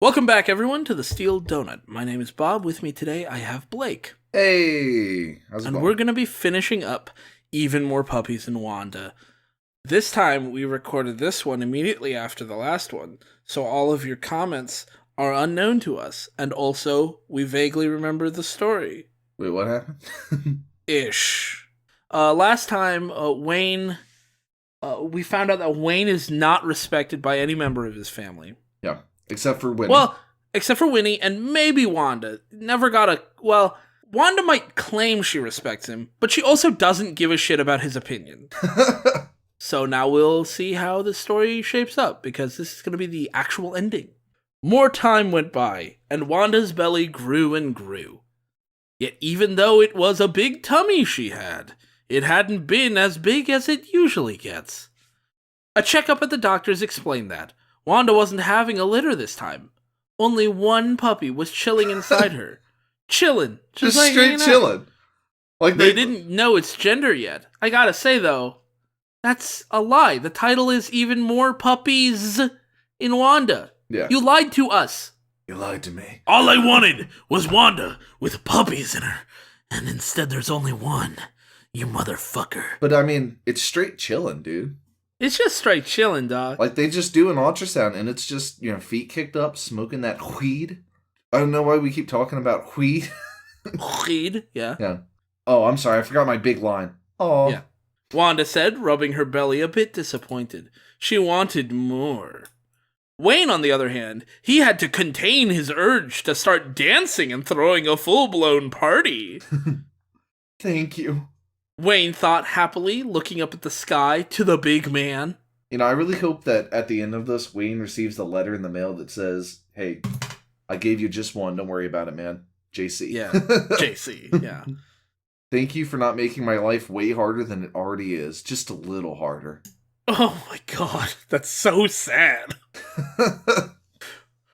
Welcome back, everyone, to the Steel Donut. My name is Bob. With me today, I have Blake. Hey, how's it and going? We're going to be finishing up Even More Puppies and Wanda. This time, we recorded this one immediately after the last one, so all of your comments are unknown to us, and also, we vaguely remember the story. Wait, what happened? Ish. Last time, Wayne... we found out that Wayne is not respected by any member of his family. Yeah. Except for Winnie. Well, except for Winnie and maybe Wanda. Never got a... Well, Wanda might claim she respects him, but she also doesn't give a shit about his opinion. So now we'll see how the story shapes up, because this is going to be the actual ending. More time went by, and Wanda's belly grew and grew. Yet even though it was a big tummy she had, it hadn't been as big as it usually gets. A checkup at the doctor's explained that. Wanda wasn't having a litter this time. Only one puppy was chilling inside her. Chillin'. Just like straight chilling. Like they didn't know its gender yet. I gotta say, though, that's a lie. The title is Even More Puppies in Wanda. Yeah. You lied to us. You lied to me. All I wanted was Wanda with puppies in her. And instead there's only one. You motherfucker. But I mean, it's straight chilling, dude. It's just straight chillin', dog. Like they just do an ultrasound and it's just, feet kicked up, smoking that weed. I don't know why we keep talking about weed. Weed, yeah. Yeah. Oh, I'm sorry. I forgot my big line. Oh. Yeah. Wanda said, rubbing her belly, a bit disappointed. She wanted more. Wayne, on the other hand, he had to contain his urge to start dancing and throwing a full-blown party. Thank you. Wayne thought happily, looking up at the sky to the big man. I really hope that at the end of this, Wayne receives a letter in the mail that says, hey, I gave you just one. Don't worry about it, man. JC. Yeah, JC, yeah. Thank you for not making my life way harder than it already is. Just a little harder. Oh my god, that's so sad.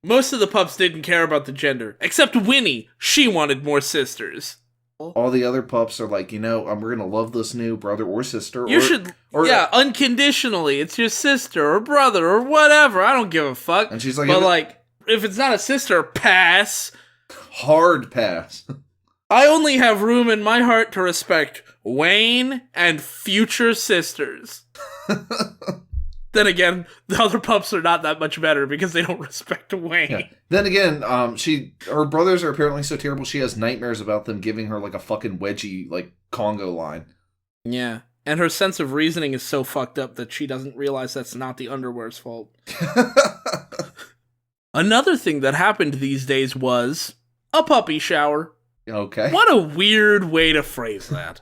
Most of the pups didn't care about the gender, except Winnie. She wanted more sisters. All the other pups are like, we're going to love this new brother or sister. You should, unconditionally. It's your sister or brother or whatever. I don't give a fuck. And she's like, but if it's not a sister, pass. Hard pass. I only have room in my heart to respect Wayne and future sisters. Then again, the other pups are not that much better because they don't respect Wayne. Yeah. Then again, her brothers are apparently so terrible she has nightmares about them giving her like a fucking wedgie, like Congo line. Yeah. And her sense of reasoning is so fucked up that she doesn't realize that's not the underwear's fault. Another thing that happened these days was a puppy shower. Okay. What a weird way to phrase that.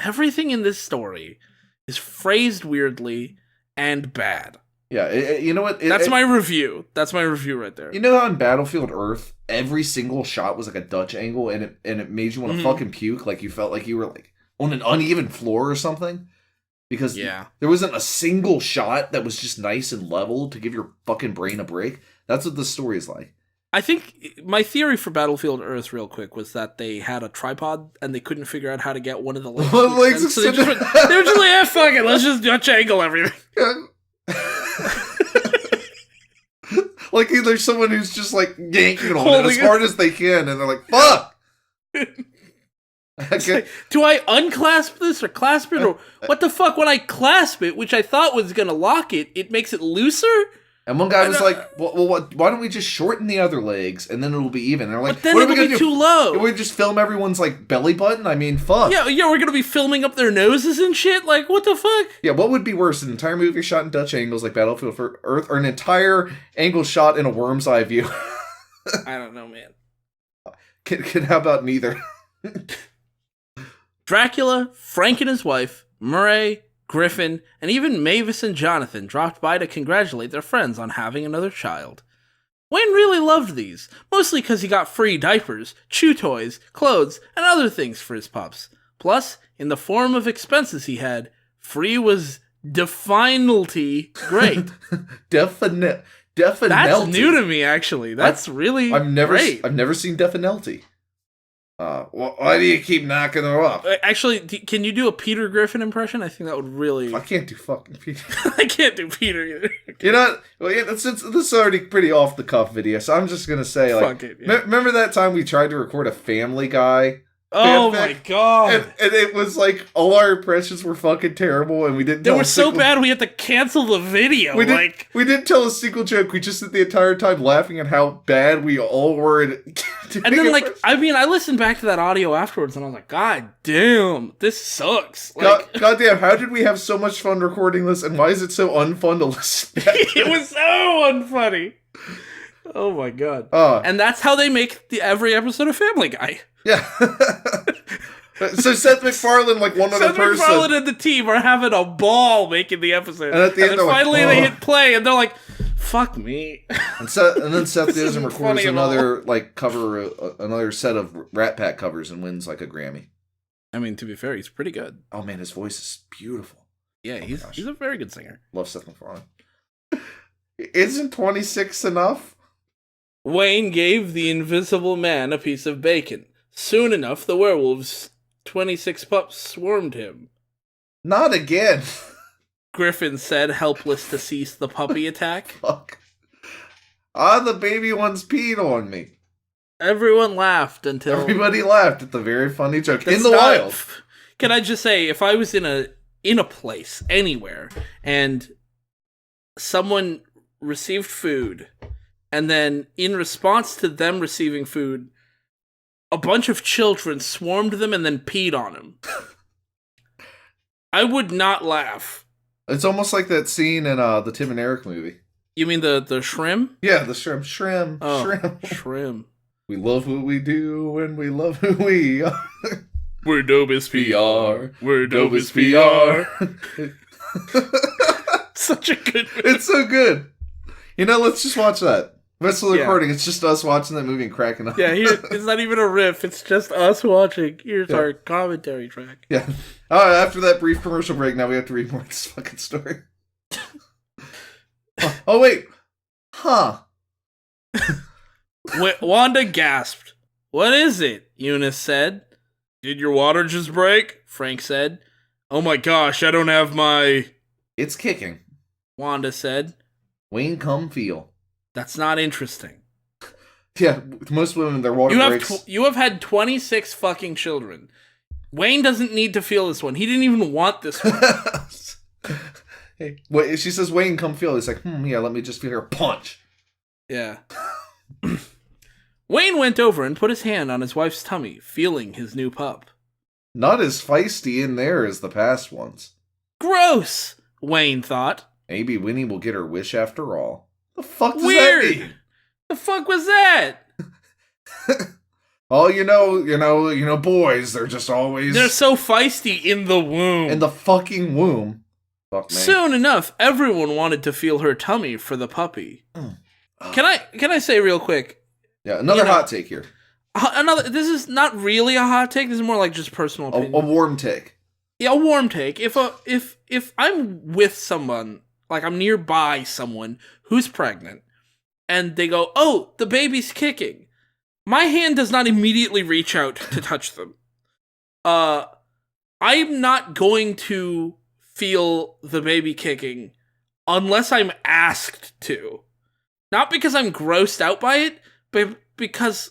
Everything in this story is phrased weirdly and bad. Yeah, you know what? That's my review. That's my review right there. You know how in Battlefield Earth, every single shot was like a Dutch angle and it made you want to fucking puke? Like you felt like you were like on an uneven floor or something? Because there wasn't a single shot that was just nice and level to give your fucking brain a break. That's what this story is like. I think my theory for Battlefield Earth, real quick, was that they had a tripod and they couldn't figure out how to get one of the legs. So they were just like, fuck it, let's just Dutch angle everything. Like there's someone who's just like yanking on it as hard as they can, and they're like, fuck! Like, do I unclasp this or clasp it? Or what the fuck? When I clasp it, which I thought was going to lock it, it makes it looser? And one guy was like, well, why don't we just shorten the other legs and then it'll be even? And they're like, but then it'll be too low. We just film everyone's like belly button? I mean, fuck. Yeah, we're going to be filming up their noses and shit? Like, what the fuck? Yeah, what would be worse? An entire movie shot in Dutch angles like Battlefield for Earth, or an entire angle shot in a worm's eye view? I don't know, man. How about neither? Dracula, Frank and his wife, Murray, Griffin, and even Mavis and Jonathan dropped by to congratulate their friends on having another child. Wayne really loved these, mostly because he got free diapers, chew toys, clothes, and other things for his pups. Plus, in the form of expenses he had, free was definitely great. Definitely. That's new to me, actually. That's really I've never great. I've never seen Definelty. Why do you keep knocking her up? Actually, can you do a Peter Griffin impression? I think that would really... I can't do fucking Peter. I can't do Peter either. You know, well, yeah, this is already pretty off the cuff video, so I'm just gonna say, like, fuck it, yeah. Remember that time we tried to record a Family Guy? Oh fanfic? My god! And it was like all our impressions were fucking terrible, and we didn't. They were so bad we had to cancel the video. We didn't tell a single joke. We just spent the entire time laughing at how bad we all were. And then, like, I mean, I listened back to that audio afterwards, and I was like, God damn, this sucks. Like, God damn, how did we have so much fun recording this, and why is it so unfun to listen back to? It was so unfunny. Oh my god. And that's how they make every episode of Family Guy. Yeah. So Seth MacFarlane, like one other person. Seth MacFarlane and the team are having a ball making the episode. And at the end, then finally they hit play, and they're like, fuck me. And then Seth goes and records another, like, cover, another set of Rat Pack covers and wins, like, a Grammy. I mean, to be fair, he's pretty good. Oh man, his voice is beautiful. Yeah, he's a very good singer. Love Seth MacFarlane. Isn't 26 enough? Wayne gave the invisible man a piece of bacon. Soon enough, the werewolves' 26 pups swarmed him. Not again. Griffin said, helpless to cease the puppy attack. Fuck. The baby ones peed on me. Everyone laughed until... Everybody laughed at the very funny joke. In the wild. Can I just say, if I was in a place, anywhere, and someone received food, and then in response to them receiving food, a bunch of children swarmed them and then peed on them, I would not laugh. It's almost like that scene in the Tim and Eric movie. You mean the shrimp? Yeah, the shrimp. Shrimp. Shrimp. We love what we do and we love who we are. We're dope as PR. We're dope as PR. Such a good movie. It's so good. You know, let's just watch that. Rest of the recording, it's just us watching that movie and cracking up. Yeah, it's not even a riff. It's just us watching. Here's our commentary track. Yeah. All right, after that brief commercial break, now we have to read more of this fucking story. Oh, wait. Huh. Wanda gasped. What is it? Eunice said. Did your water just break? Frank said. Oh my gosh, I don't have my... It's kicking. Wanda said. Wayne, come feel. That's not interesting. Yeah, most women, their water breaks. You have had 26 fucking children. Wayne doesn't need to feel this one. He didn't even want this one. Hey, wait, she says, Wayne, come feel. He's like, yeah, let me just feel her punch. Yeah. Wayne went over and put his hand on his wife's tummy, feeling his new pup. Not as feisty in there as the past ones. Gross, Wayne thought. Maybe Winnie will get her wish after all. The fuck does Weird. that mean? The fuck was that? Oh, you know, boys, they're just always... They're so feisty in the womb. In the fucking womb. Fuck me. Soon enough, everyone wanted to feel her tummy for the puppy. Can I say real quick? Yeah, another hot take here. This is not really a hot take. This is more like just personal opinion. A warm take. Yeah, a warm take. If I'm with someone, like I'm nearby someone who's pregnant, and they go, "Oh, the baby's kicking," my hand does not immediately reach out to touch them. I'm not going to feel the baby kicking unless I'm asked to. Not because I'm grossed out by it, but because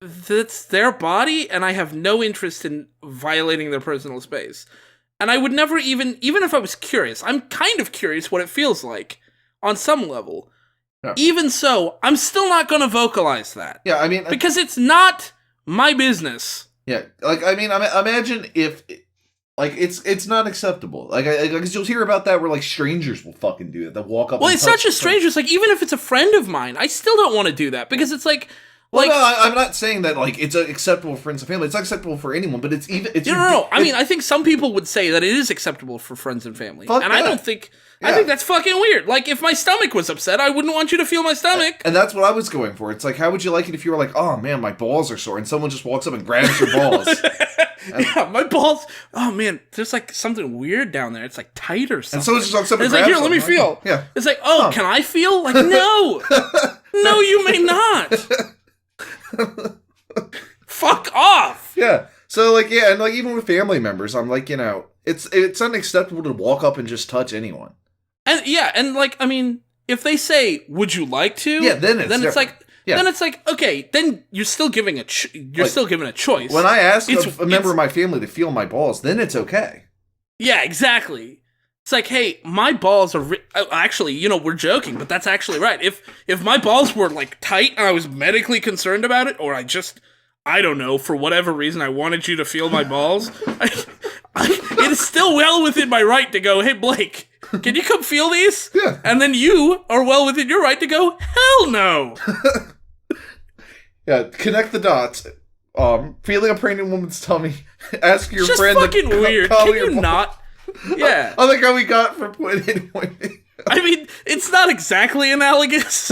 that's their body, and I have no interest in violating their personal space. And I would never even if I was curious, I'm kind of curious what it feels like on some level. Yeah. Even so, I'm still not going to vocalize that. Yeah, I mean... because it's not my business. Yeah, like, I mean, imagine if... Like, it's not acceptable. Like, because you'll hear about that where, like, strangers will fucking do it. They'll walk up. Well, it's not just strangers. Like, even if it's a friend of mine, I still don't want to do that because it's like. Well, no, I'm not saying that like it's acceptable for friends and family. It's not acceptable for anyone, but it's even. No. I mean, I think some people would say that it is acceptable for friends and family, and I don't think. Yeah. I think that's fucking weird. Like, if my stomach was upset, I wouldn't want you to feel my stomach. And that's what I was going for. It's like, how would you like it if you were like, oh man, my balls are sore, and someone just walks up and grabs your balls? Yeah, my balls. Oh man, there's like something weird down there. It's like tight or something. And someone just walks up and it's grabs like, here, let me feel. Yeah. It's like, oh, can I feel? Like, no. No, you may not. Fuck off. So, like, yeah, and, like, even with family members, I'm like, it's unacceptable to walk up and just touch anyone. And, yeah, and, like, I mean, if they say, would you like to? Yeah, then it's like... Yeah. Then it's like, okay, then you're still giving a still giving a choice. When I ask a member of my family to feel my balls, then it's okay. Yeah, exactly. It's like, hey, my balls are actually, we're joking, but that's actually right. If my balls were like tight and I was medically concerned about it, or I don't know, for whatever reason, I wanted you to feel my balls, it is still well within my right to go, hey, Blake, can you come feel these? Yeah. And then you are well within your right to go, hell no. Yeah, connect the dots. Feeling a pregnant woman's tummy. Ask your just friend. Just fucking weird. Can you not? Yeah. I like how we got from point A to point B. I mean, it's not exactly analogous.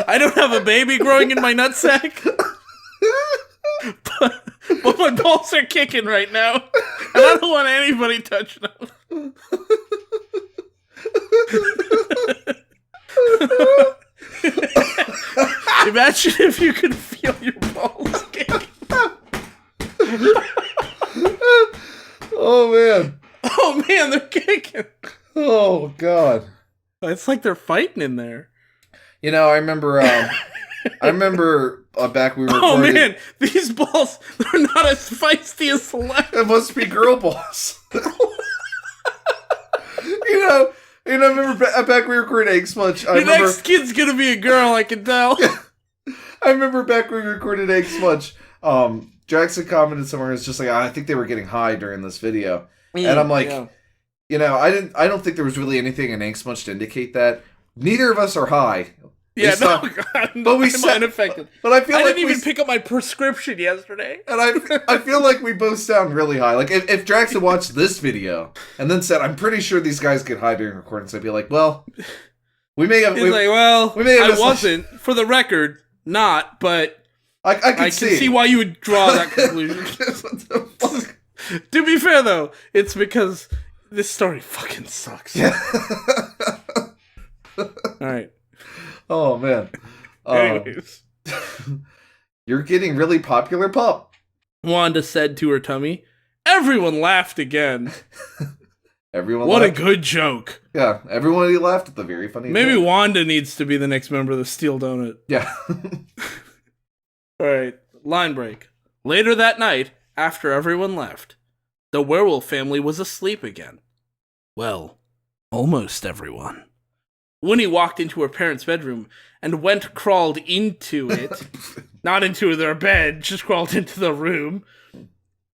I don't have a baby growing in my nutsack. But my balls are kicking right now. And I don't want anybody touching them. Imagine if you could feel your balls kick. Oh man. Oh man, they're kicking. Oh god. It's like they're fighting in there. I remember back we were recording. Oh man, these balls, they're not as feisty as the left. It must be girl balls. I remember back we were recording Egg Smudge. Next kid's gonna be a girl, I can tell. I remember back when we recorded Egg Smudge. Jackson commented somewhere, it's just like, I think they were getting high during this video. And I'm like, I don't think there was really anything in Egg Smudge to indicate that. Neither of us are high. Yeah, God, but I'm unaffected. But I feel I didn't even pick up my prescription yesterday. And I feel like we both sound really high. Like, if Drax had watched this video and then said, I'm pretty sure these guys get high during recordings, I'd be like, well, we may have... He's like, well, I wasn't. For the record, not, but... I can see why you would draw that conclusion. What the fuck? To be fair, though, it's because this story fucking sucks. Yeah. Alright. Oh, man. Anyways. You're getting really popular, pup. Wanda said to her tummy. Everyone laughed again. Everyone What laughed. a good joke. Yeah, everyone laughed at the very funny Maybe joke. Wanda needs to be the next member of the Steel Donut. Yeah. Alright, line break. Later that night, after everyone left, the werewolf family was asleep again. Well, almost everyone. Winnie walked into her parents' bedroom and crawled into it. Not into their bed, just crawled into the room,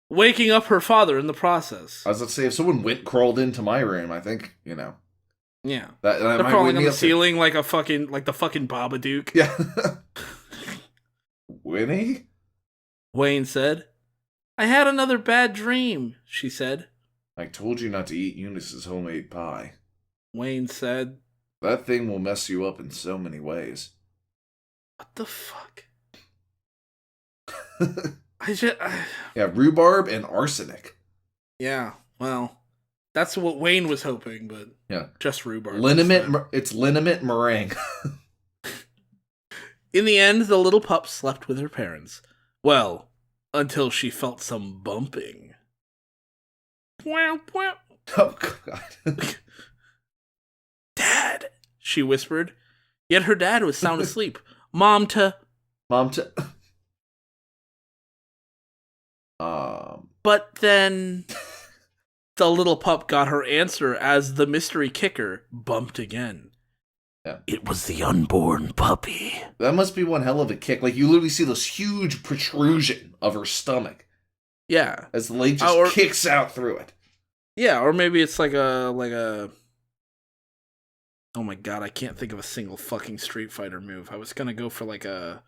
waking up her father in the process. I was going to say, if someone crawled into my room, I think, Yeah. That They're crawling on the ceiling like the fucking Babadook. Yeah. Winnie? Wayne said. I had another bad dream, she said. I told you not to eat Eunice's homemade pie. Wayne said. That thing will mess you up in so many ways. What the fuck? Yeah, rhubarb and arsenic. Yeah, well, that's what Wayne was hoping, but yeah, just rhubarb. It's liniment meringue. In the end, the little pup slept with her parents. Well, until she felt some bumping. Oh, God. Dad, she whispered. Yet her dad was sound asleep. Mom to... But then... The little pup got her answer as the mystery kicker bumped again. Yeah. It was the unborn puppy. That must be one hell of a kick. Like, you literally see this huge protrusion of her stomach. Yeah. As the leg just kicks out through it. Yeah, or maybe it's like a... Oh my god, I can't think of a single fucking Street Fighter move. I was gonna go for like a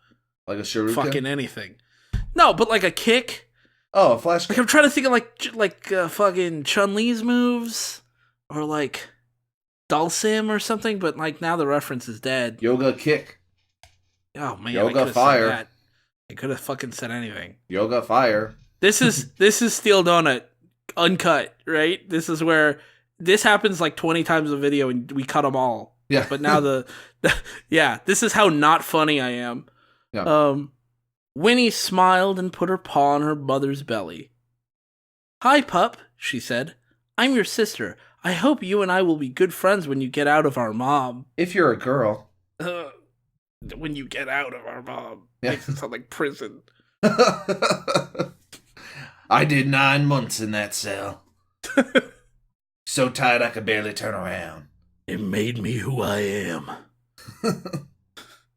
shuriken? Fucking anything. No, but like a kick. Oh, a flash kick. Like I'm trying to think of like fucking Chun-Li's moves. Or like... Dulcim or something, but like now the reference is dead. Yoga kick. Oh man, Yoga fire. I could have fucking said anything. Yoga fire. This is Steel Donut uncut, right? This is where this happens like 20 times a video and we cut them all. Yeah. But now this is how not funny I am. Yeah. Winnie smiled and put her paw on her mother's belly. "Hi, pup," she said. "I'm your sister. I hope you and I will be good friends when you get out of our mom." If you're a girl. When you get out of our mom. Yeah. Makes it sound like prison. I did 9 months in that cell. So tired I could barely turn around. It made me who I am.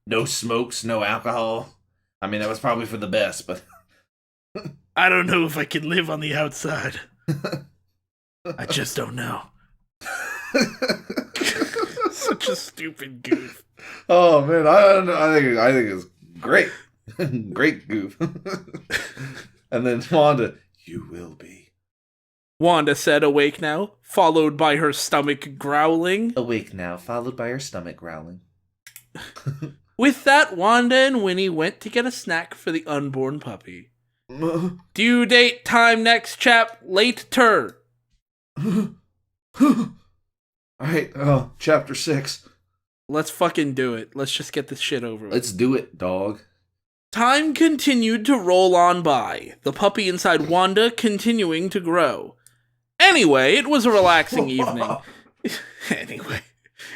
No smokes, no alcohol. I mean, that was probably for the best, but... I don't know if I can live on the outside. I just don't know. Such a stupid goof. Oh, man, I think it's great. Great goof. And then Wanda, "You will be." Wanda said, awake now, followed by her stomach growling. Awake now, followed by her stomach growling. With that, Wanda and Winnie went to get a snack for the unborn puppy. Due date time next chap, later. Alright, chapter 6. Let's fucking do it. Let's just get this shit over with. Let's do it, dog. Time continued to roll on by, the puppy inside Wanda continuing to grow. Anyway, it was a relaxing evening. Anyway,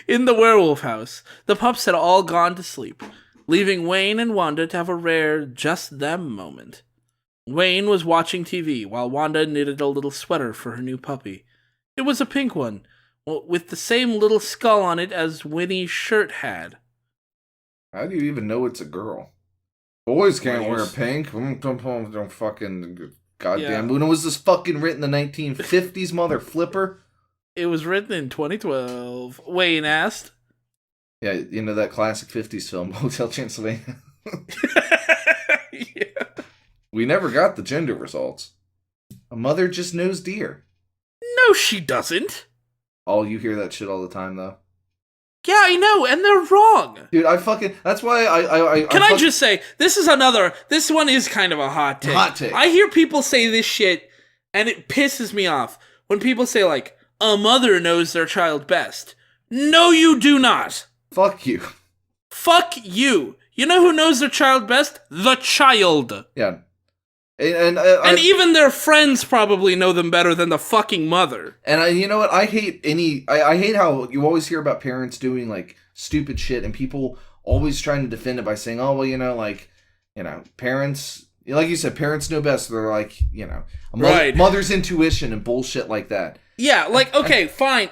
in the werewolf house, the pups had all gone to sleep, leaving Wayne and Wanda to have a rare just them moment. Wayne was watching TV while Wanda knitted a little sweater for her new puppy. It was a pink one, with the same little skull on it as Winnie's shirt had. How do you even know it's a girl? Boys can't wear pink. Don't fucking... Goddamn. When was this fucking written? The 1950s, mother flipper? It was written in 2012. Wayne asked. Yeah, you know that classic 50s film, Hotel Transylvania? Yeah. We never got the gender results. A mother just knows deer. No, she doesn't. Oh, you hear that shit all the time, though. Yeah, I know, and they're wrong. Dude, that's why I just say, this one is kind of a hot take. Hot take. I hear people say this shit, and it pisses me off. When people say, like, a mother knows their child best. No, you do not. Fuck you. Fuck you. You know who knows their child best? The child. Yeah. And even their friends probably know them better than the fucking mother. And you know what? I hate how you always hear about parents doing, like, stupid shit, and people always trying to defend it by saying, oh, well, parents, like you said, parents know best. They're like, right. Mother's intuition and bullshit like that. Yeah, like, okay, fine.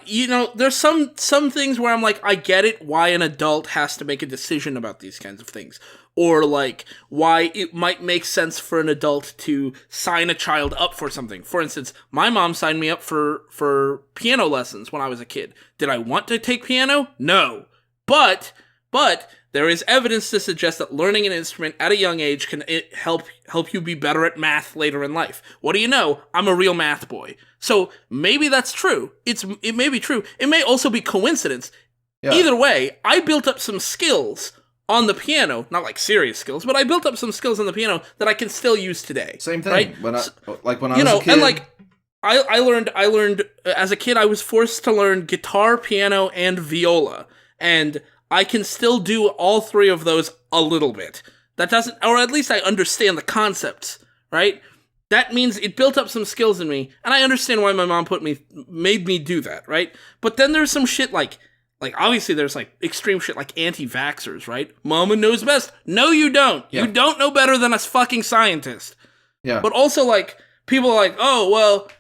There's some things where I'm like, I get it, why an adult has to make a decision about these kinds of things. Or, like, why it might make sense for an adult to sign a child up for something. For instance, my mom signed me up for piano lessons when I was a kid. Did I want to take piano? No. But there is evidence to suggest that learning an instrument at a young age can help you be better at math later in life. What do you know? I'm a real math boy. So maybe that's true. It may be true. It may also be coincidence. Yeah. Either way, I built up some skills on the piano, not like serious skills, but I built up some skills on the piano that I can still use today. Same thing. Right? When I was a kid. And like I learned as a kid, I was forced to learn guitar, piano, and viola. And I can still do all three of those a little bit. That doesn't, or at least I understand the concepts, right? That means it built up some skills in me, and I understand why my mom made me do that, right? But then there's some shit like obviously there's like extreme shit like anti-vaxxers, right? Mama knows best. No, you don't. Yeah. You don't know better than a fucking scientist. Yeah. But also like people are like, oh well,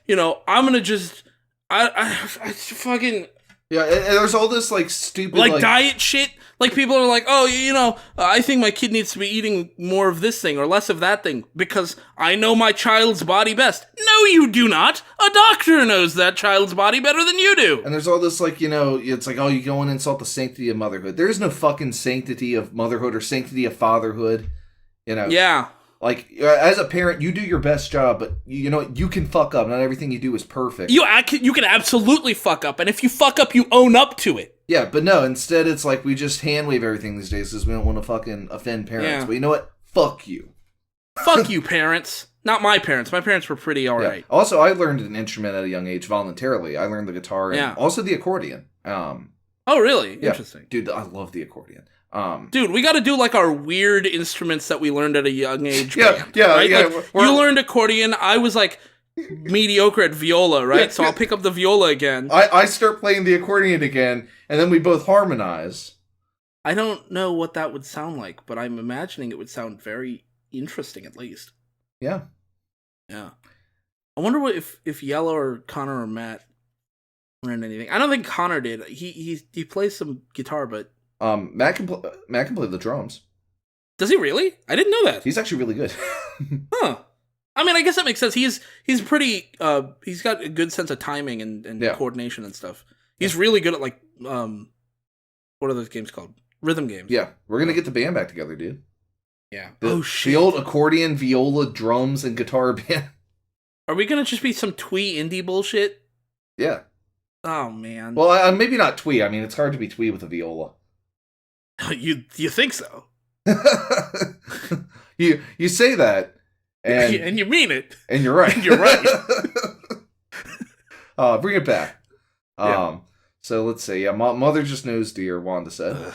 I'm gonna just I fucking. Yeah, and there's all this, like, stupid, like diet shit. Like, people are like, oh, I think my kid needs to be eating more of this thing or less of that thing because I know my child's body best. No, you do not. A doctor knows that child's body better than you do. And there's all this, like, it's like, oh, you go and insult the sanctity of motherhood. There is no fucking sanctity of motherhood or sanctity of fatherhood, Yeah. Like, as a parent, you do your best job, but, you can fuck up. Not everything you do is perfect. You can absolutely fuck up, and if you fuck up, you own up to it. Yeah, but no, instead it's like we just hand-wave everything these days because we don't want to fucking offend parents. Yeah. But you know what? Fuck you. Fuck you, parents. Not my parents. My parents were pretty alright. Yeah. Also, I learned an instrument at a young age voluntarily. I learned the guitar and also the accordion. Oh, really? Yeah. Interesting. Dude, I love the accordion. Dude, we got to do like our weird instruments that we learned at a young age. Yeah, right? yeah. Like, you learned accordion. I was like mediocre at viola, right? Yeah, so I'll pick up the viola again. I start playing the accordion again, and then we both harmonize. I don't know what that would sound like, but I'm imagining it would sound very interesting, at least. Yeah. Yeah. I wonder what if Yellow or Connor or Matt learned anything. I don't think Connor did. He plays some guitar, but Matt can play the drums. Does he really? I didn't know that. He's actually really good. Huh. I mean, I guess that makes sense. He's pretty. He's got a good sense of timing and coordination and stuff. He's really good at like what are those games called? Rhythm games. Yeah, we're gonna get the band back together, dude. Yeah. The old accordion, viola, drums, and guitar band. Are we gonna just be some twee indie bullshit? Yeah. Oh man. Well, maybe not twee. I mean, it's hard to be twee with a viola. You think so? you say that, and you mean it, and you're right. And you're right. Bring it back. So let's say, mother just knows, dear. Wanda said.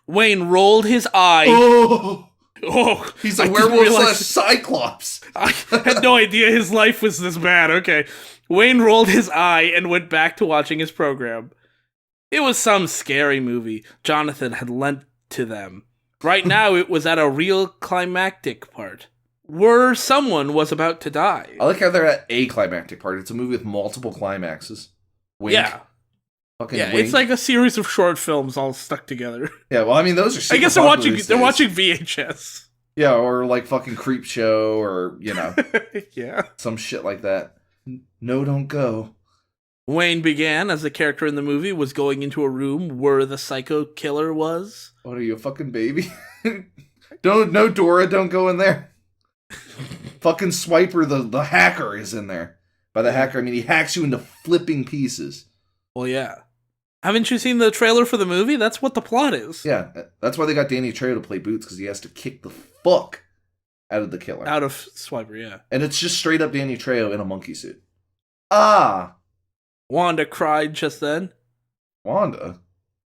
Wayne rolled his eye. Oh, he's a werewolf / cyclops. I had no idea his life was this bad. Okay. Wayne rolled his eye and went back to watching his program. It was some scary movie Jonathan had lent to them. Right now, it was at a real climactic part, where someone was about to die. I like how they're at a climactic part. It's a movie with multiple climaxes. Wink. Yeah. Fucking yeah, wink. It's like a series of short films all stuck together. Yeah, well, I mean, those are super I guess they're watching VHS. Yeah, or like fucking Creep Show, or, yeah. Some shit like that. No, don't go. Wayne began, as the character in the movie was going into a room where the psycho killer was. What are you, a fucking baby? No, Dora, don't go in there. Fucking Swiper, the hacker, is in there. By the hacker, I mean he hacks you into flipping pieces. Well, yeah. Haven't you seen the trailer for the movie? That's what the plot is. Yeah, that's why they got Danny Trejo to play Boots, because he has to kick the fuck out of the killer. Out of Swiper, yeah. And it's just straight up Danny Trejo in a monkey suit. Ah! Wanda cried just then. Wanda?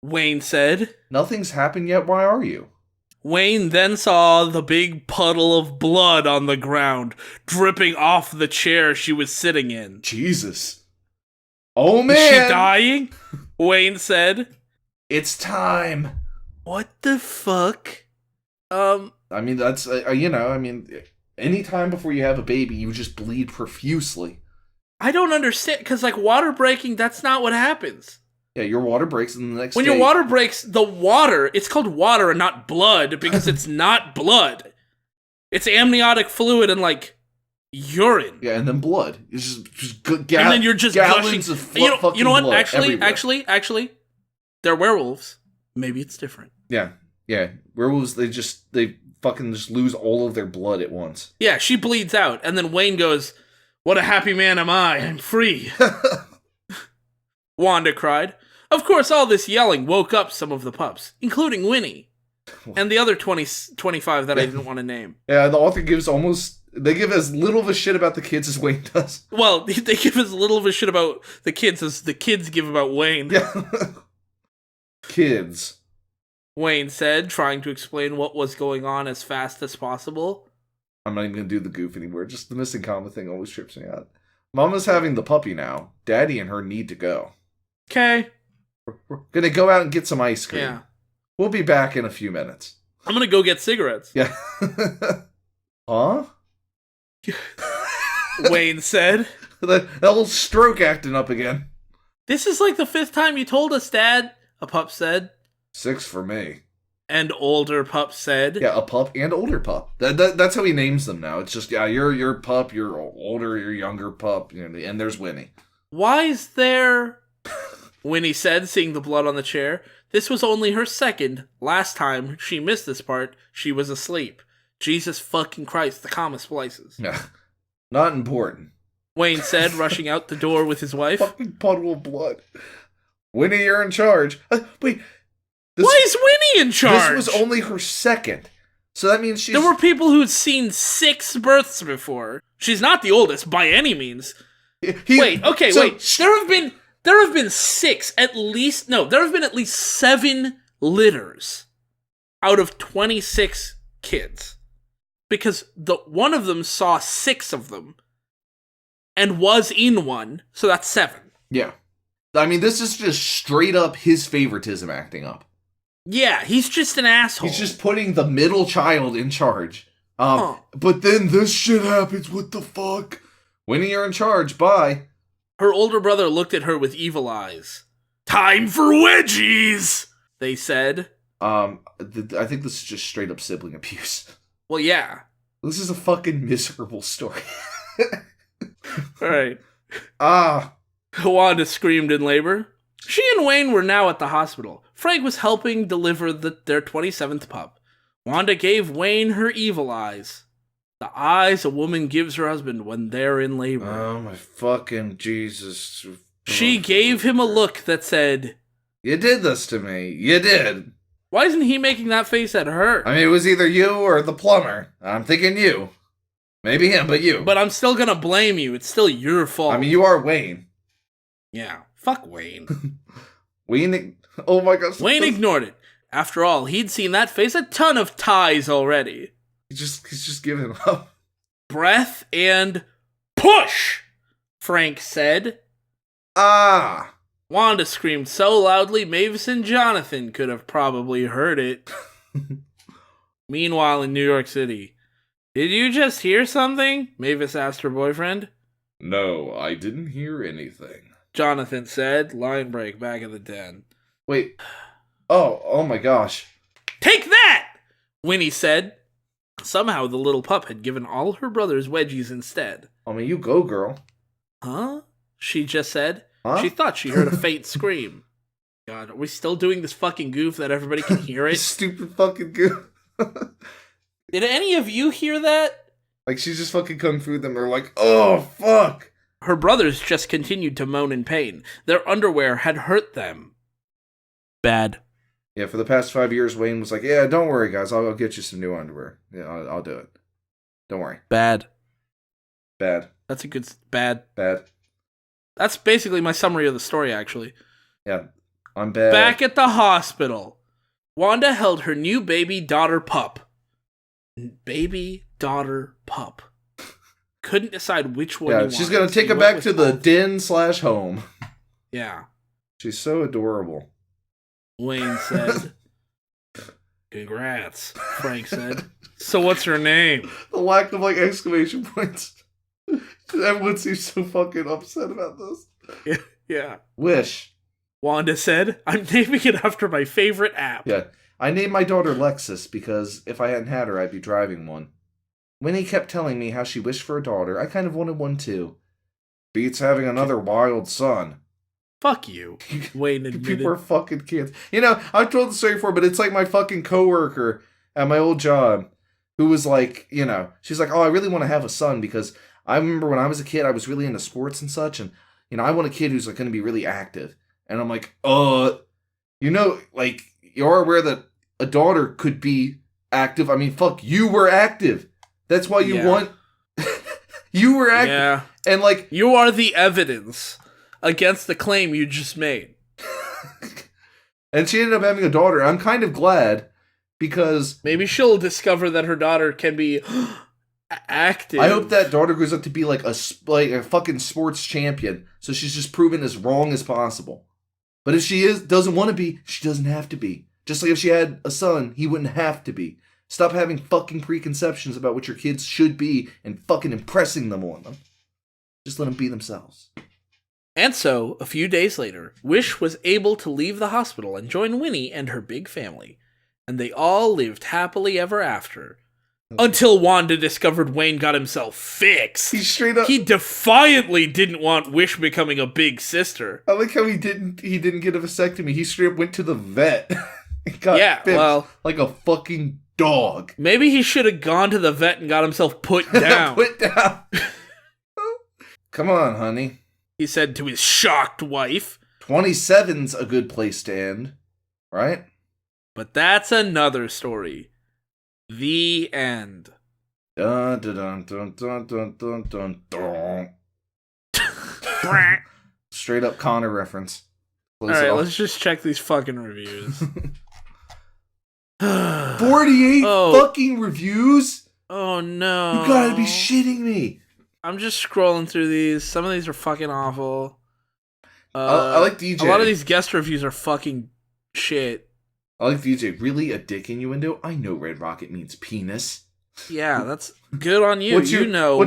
Wayne said. Nothing's happened yet, why are you? Wayne then saw the big puddle of blood on the ground, dripping off the chair she was sitting in. Jesus. Oh, man! Is she dying? Wayne said. It's time. What the fuck? I mean, that's, any time before you have a baby, you just bleed profusely. I don't understand, because, like, water breaking, that's not what happens. Yeah, your water breaks in the next When day. your water breaks, the water, it's called water and not blood, because it's not blood. It's amniotic fluid and, like, urine. Yeah, and then blood. It's just and then you're just gushing. You know what? Blood Actually, they're werewolves. Maybe it's different. Yeah. Werewolves, they fucking just lose all of their blood at once. Yeah, she bleeds out, and then Wayne goes, "What a happy man am I! I'm free." Wanda cried. Of course, all this yelling woke up some of the pups, including Winnie, and the other 25 that I didn't want to name. Yeah, the author they give as little of a shit about the kids as Wayne does. Well, they give as little of a shit about the kids as the kids give about Wayne. Yeah. Kids. Wayne said, trying to explain what was going on as fast as possible. I'm not even going to do the goof anymore. Just the missing comma thing always trips me out. Mama's having the puppy now. Daddy and her need to go. Okay. We're going to go out and get some ice cream. Yeah. We'll be back in a few minutes. I'm going to go get cigarettes. Yeah. Huh? Wayne said. That little stroke acting up again. This is like the 5th time you told us, Dad, a pup said. 6 for me. And older pup said. Yeah, a pup and older pup. That's how he names them now. It's just, you're pup, you're older, you're younger pup, and there's Winnie. Why is there... Winnie said, seeing the blood on the chair. This was only her second. Last time she missed this part, she was asleep. Jesus fucking Christ, the comma splices. Yeah. Not important. Wayne said, rushing out the door with his wife. Fucking puddle of blood. Winnie, you're in charge. Wait. Why is Winnie in charge? This was only her second. So that means she's... There were people who'd seen 6 births before. She's not the oldest, by any means. Wait. There have been 6, at least... No, there have been at least 7 litters. out of 26 kids. Because one of them saw 6 of them and was in one, so that's 7. Yeah. I mean, this is just straight up his favoritism acting up. Yeah, he's just an asshole. He's just putting the middle child in charge. But then this shit happens, what the fuck? Winnie, you're in charge, bye. Her older brother looked at her with evil eyes. Time for wedgies, they said. I think this is just straight up sibling abuse. Well, yeah. This is a fucking miserable story. Alright. Wanda screamed in labor. She and Wayne were now at the hospital. Frank was helping deliver their 27th pup. Wanda gave Wayne her evil eyes. The eyes a woman gives her husband when they're in labor. Oh my fucking Jesus. She gave him a look that said, "You did this to me. You did." Why isn't he making that face at her? I mean, it was either you or the plumber. I'm thinking you. Maybe him, but you. But I'm still gonna blame you. It's still your fault. I mean, you are Wayne. Yeah, fuck Wayne. Wayne, oh my gosh. Wayne ignored it. After all, he'd seen that face a ton of times already. He's just giving up. Breath and push, Frank said. Wanda screamed so loudly Mavis and Jonathan could have probably heard it. Meanwhile, in New York City, did you just hear something? Mavis asked her boyfriend. No, I didn't hear anything, Jonathan said, line break back in the den. Wait. Oh my gosh. Take that! Winnie said. Somehow the little pup had given all her brothers wedgies instead. I mean, you go, girl. Huh? She just said. Huh? She thought she heard a faint scream. God, are we still doing this fucking goof that everybody can hear it? Stupid fucking goof. Did any of you hear that? Like, she's just fucking kung fu them. They're like, oh, fuck. Her brothers just continued to moan in pain. Their underwear had hurt them. Bad. Yeah, for the past 5 years, Wayne was like, yeah, don't worry, guys. I'll get you some new underwear. Yeah, I'll do it. Don't worry. Bad. Bad. That's a good... Bad. Bad. That's basically my summary of the story, actually. Yeah, I'm bad. Back at the hospital, Wanda held her new baby daughter pup. Baby daughter pup. Couldn't decide which one. Yeah, she's gonna take her back to the den/home. Yeah. She's so adorable. Wayne said. Congrats, Frank said. So what's her name? The lack of, like, exclamation points. Everyone seems so fucking upset about this. Yeah. Wish. Wanda said, I'm naming it after my favorite app. Yeah. I named my daughter Lexus because if I hadn't had her, I'd be driving one. Winnie kept telling me how she wished for a daughter. I kind of wanted one too. Beats having another wild son. Fuck you, Wayne admitted. People are fucking kids. You know, I've told the story before, but it's like my fucking coworker at my old job who was like, you know, she's like, oh, I really want to have a son because I remember when I was a kid, I was really into sports and such, and, you know, I want a kid who's, like, going to be really active. And I'm like, you know, like, you're aware that a daughter could be active. I mean, fuck, you were active. That's why you want... you were active. Yeah. And, like... You are the evidence against the claim you just made. And she ended up having a daughter. I'm kind of glad, because... Maybe she'll discover that her daughter can be... active. I hope that daughter grows up to be like a fucking sports champion. So she's just proven as wrong as possible. But if she doesn't want to be, she doesn't have to be. Just like if she had a son, he wouldn't have to be. Stop having fucking preconceptions about what your kids should be and fucking impressing them on them. Just let them be themselves. And so, a few days later, Wish was able to leave the hospital and join Winnie and her big family. And they all lived happily ever after. Until Wanda discovered Wayne got himself fixed. He straight up... He defiantly didn't want Wish becoming a big sister. I like how he didn't get a vasectomy. He straight up went to the vet. And got fixed like a fucking dog. Maybe he should have gone to the vet and got himself put down. Put down. Come on, honey, he said to his shocked wife. 27's a good place to end, right? But that's another story. The end. Dun, dun, dun, dun, dun, dun, dun, dun. Straight up Connor reference. Alright, let's just check these fucking reviews. 48 fucking reviews? Oh no. You gotta be shitting me. I'm just scrolling through these. Some of these are fucking awful. I like DJ. A lot of these guest reviews are fucking shit. I like DJ. Really a dick innuendo? I know Red Rocket means penis. Yeah, that's good on you. What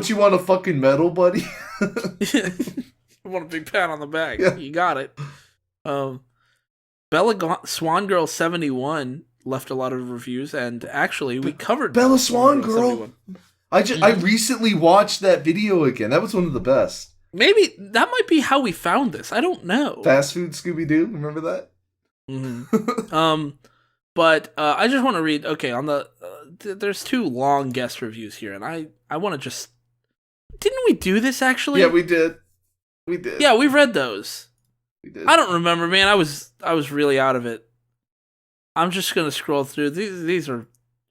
you want, a fucking medal, buddy? I want a big pat on the back. Yeah. You got it. Bella Swan Girl 71 left a lot of reviews, and actually we covered Bella Swan Girl. I recently watched that video again. That was one of the best. Maybe that might be how we found this. I don't know. Fast Food Scooby-Doo. Remember that? Mm-hmm. But I just want to read. Okay, on the there's 2 long guest reviews here, and I want to just. Didn't we do this actually? Yeah, we did. We did. Yeah, we read those. We did. I don't remember, man. I was really out of it. I'm just gonna scroll through. These are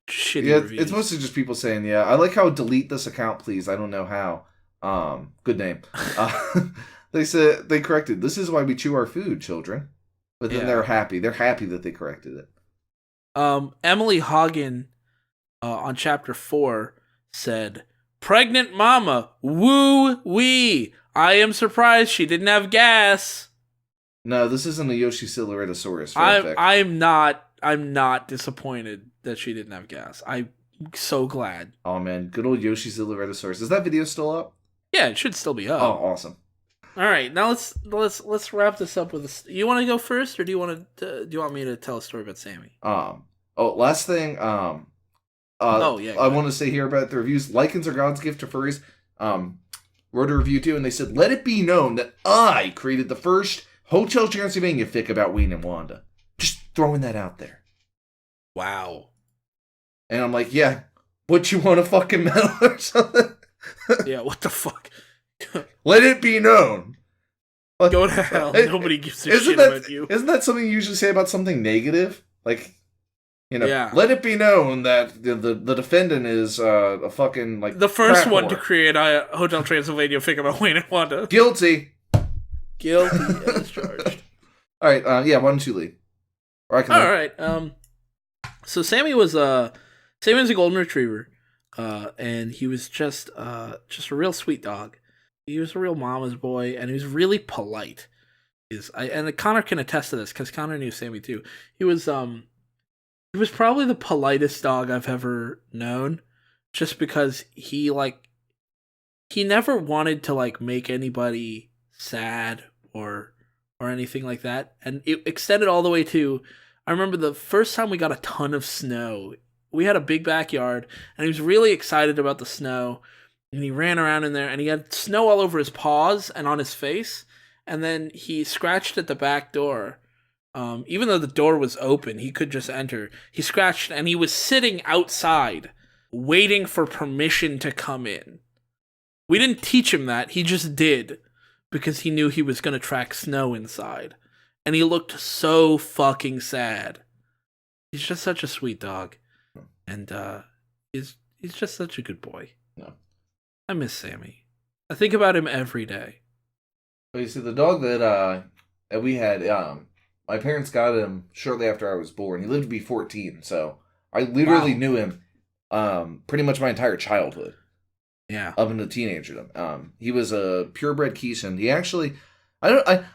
shitty reviews. It's mostly just people saying, "Yeah, I like how delete this account, please. I don't know how." Good name. They said they corrected. This is why we chew our food, children. But then they're happy. They're happy that they corrected it. Emily Hagen, on chapter 4 said, "Pregnant mama, woo wee. I am surprised she didn't have gas." No, this isn't a Yoshi Siluratosaurus fanfic. I'm not disappointed that she didn't have gas. I'm so glad. Oh man, good old Yoshi Siluratosaurus. Is that video still up? Yeah, it should still be up. Oh, awesome. All right, now let's wrap this up with a. You want to go first, or do you want me to tell a story about Sammy? Last thing. I want to say here about the reviews. Lichens are God's gift to furries. Wrote a review too, and they said, "Let it be known that I created the first Hotel Transylvania fic about Wayne and Wanda." Just throwing that out there. Wow. And I'm like, yeah, what you want, a fucking medal or something? Yeah, what the fuck? Let it be known. Go to hell. Nobody gives a shit about you. Isn't that something you usually say about something negative? Like, yeah. Let it be known that the defendant is a fucking, like, the first one to create a Hotel Transylvania fic about Wayne and Wanda. Guilty as charged. All right, why don't you lead? Or I can lead. All right. So Sammy was a golden retriever, and he was just a real sweet dog. He was a real mama's boy, and he was really polite. And Connor can attest to this because Connor knew Sammy too. He was probably the politest dog I've ever known, just because he never wanted to like make anybody sad or anything like that, and it extended all the way to. I remember the first time we got a ton of snow. We had a big backyard, and he was really excited about the snow. And he ran around in there, and he had snow all over his paws and on his face. And then he scratched at the back door. Even though the door was open, he could just enter. He scratched, and he was sitting outside, waiting for permission to come in. We didn't teach him that. He just did, because he knew he was going to track snow inside. And he looked so fucking sad. He's just such a sweet dog. And he's just such a good boy. No. I miss Sammy. I think about him every day. Well, you see, the dog that we had, my parents got him shortly after I was born. He lived to be 14, so I literally knew him pretty much my entire childhood. Yeah. Up into teenagerdom. He was a purebred Keeshan. He actually... I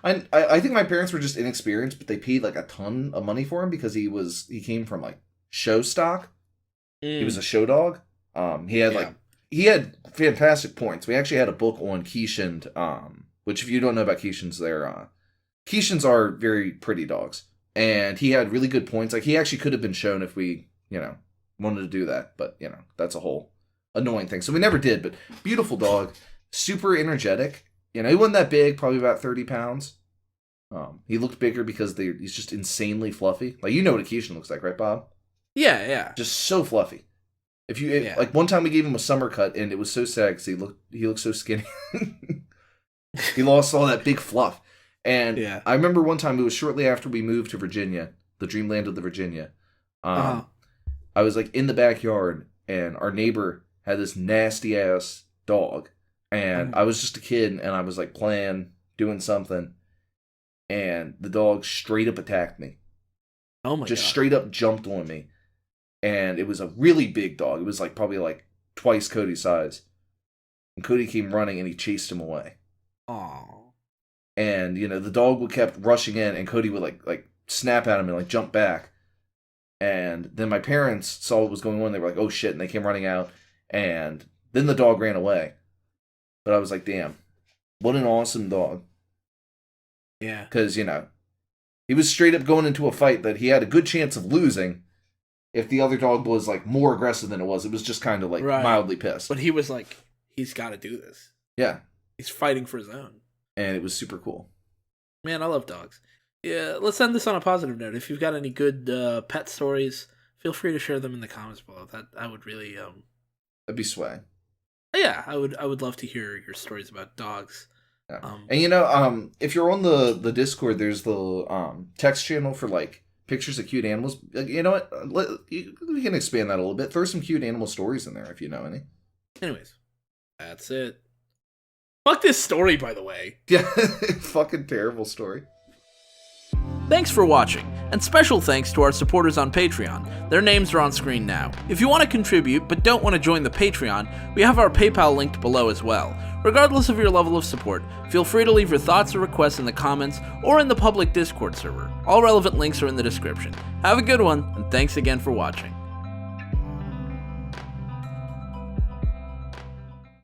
think my parents were just inexperienced, but they paid like a ton of money for him because he came from like show stock. He was a show dog. He had fantastic points. We actually had a book on Keeshan, which if you don't know about Keeshans, Keeshans are very pretty dogs, and he had really good points. Like he actually could have been shown if we wanted to do that, but that's a whole annoying thing. So we never did. But beautiful dog, super energetic. He wasn't that big, probably about 30 pounds. He looked bigger because he's just insanely fluffy. Like, you know what a Keeshan looks like, right, Bob? Yeah, yeah. Just so fluffy. Like, one time we gave him a summer cut, and it was so sad because he looked so skinny. He lost all that big fluff. And I remember one time, it was shortly after we moved to Virginia, the dreamland of the Virginia. I was, like, in the backyard, and our neighbor had this nasty-ass dog. And I was just a kid, and I was, like, playing, doing something, and the dog straight up attacked me. Oh, my God. Just straight up jumped on me. and it was a really big dog. It was like probably like twice Cody's size. And Cody came running, and he chased him away. Aww. And, you know, the dog kept rushing in, and Cody would like snap at him and like jump back. And then my parents saw what was going on. They were like, oh shit, and they came running out. And then the dog ran away. But I was like, damn, what an awesome dog. Yeah. Because, you know, he was straight up going into a fight that he had a good chance of losing if the other dog was like more aggressive than it was. It was just kind of like mildly pissed. But he was like, he's got to do this. Yeah. He's fighting for his own. And it was super cool. Man, I love dogs. Yeah, let's end this on a positive note. If you've got any good pet stories, feel free to share them in the comments below. That I would really that'd be swag. Yeah, I would love to hear your stories about dogs. Yeah. And you know, if you're on the Discord, there's the text channel for like pictures of cute animals. You know what? We can expand that a little bit. Throw some cute animal stories in there if you know any. Anyways, that's it. Fuck this story, by the way. Yeah, fucking terrible story. Thanks for watching, and special thanks to our supporters on Patreon. Their names are on screen now. If you want to contribute but don't want to join the Patreon, we have our PayPal linked below as well. Regardless of your level of support, feel free to leave your thoughts or requests in the comments or in the public Discord server. All relevant links are in the description. Have a good one, and thanks again for watching.